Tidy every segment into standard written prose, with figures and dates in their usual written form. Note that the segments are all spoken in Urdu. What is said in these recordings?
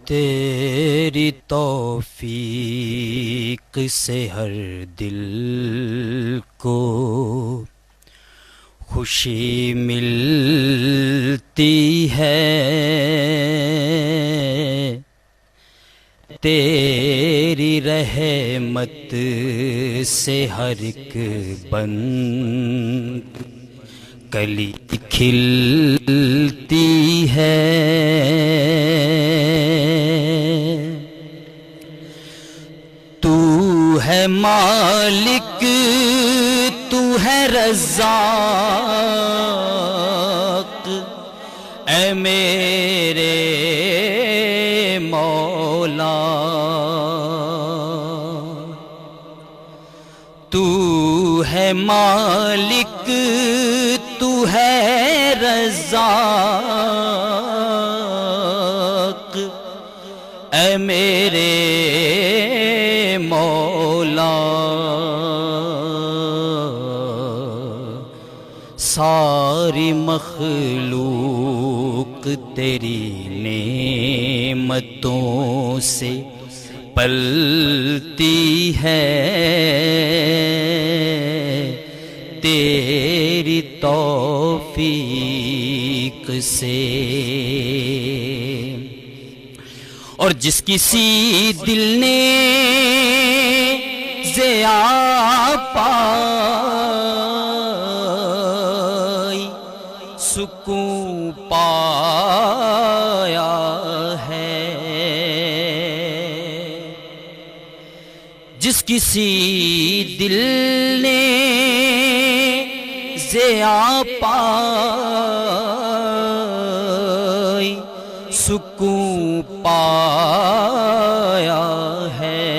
تیری توفیق سے ہر دل کو خوشی ملتی ہے، تیری رحمت سے ہر ایک بند کلی کھلتی ہے، تو ہے مالک تو ہے رزاق، اے میرے مولا تو ہے مالک تو ہے رزاق، اے میرے مولا ساری مخلوق تیری نعمتوں سے پلتی ہے، تیری توفیق سے۔ اور جس کسی دل نے ضیا پائی سکون پایا ہے، جس کسی دل نے ضیا پائی سکون پایا ہے،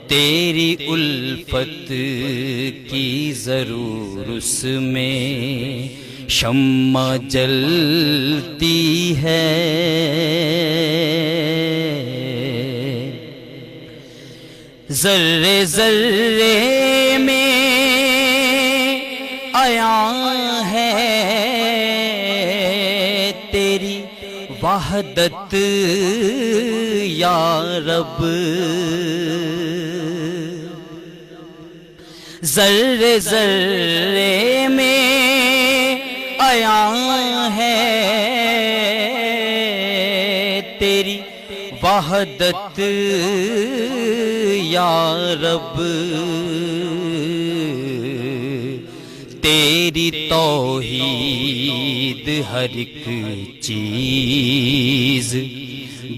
تیری الفت کی ضرور اس میں شمع جلتی ہے، ذرے ذرے میں عیاں ہے تیری وحدت یا رب، ذرے ذرے میں عیاں ہے تیری وحدت یا رب، تیری توحید ہر ایک چیز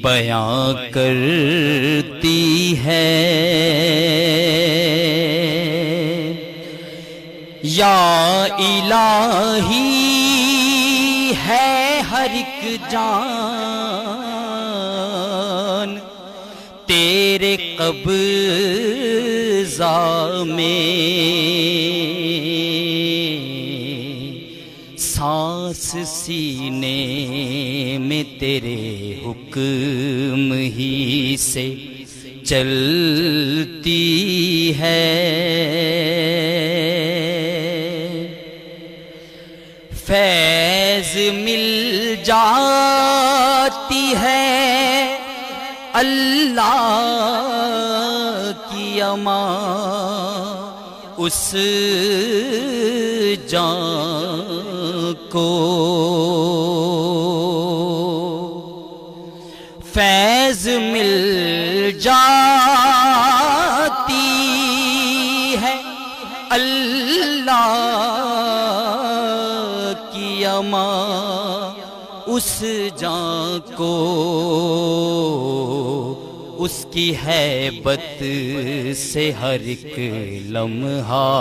بیان کرتی ہے، یا الہی ہے ہر ایک جان تیرے قبضہ میں، سانس سینے میں تیرے حکم ہی سے چلتی ہے، فیض مل جاتی ہے اللہ کی امان اس جان کو، فیض مل جاتی ہے اللہ کی امان اس جان کو، اس کی ہیبت سے ہر ایک لمحہ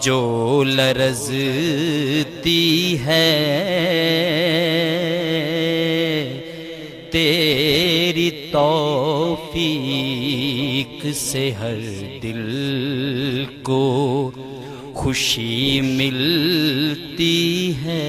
جو لرزتی ہے، تیری توفیق سے ہر دل کو خوشی ملتی ہے۔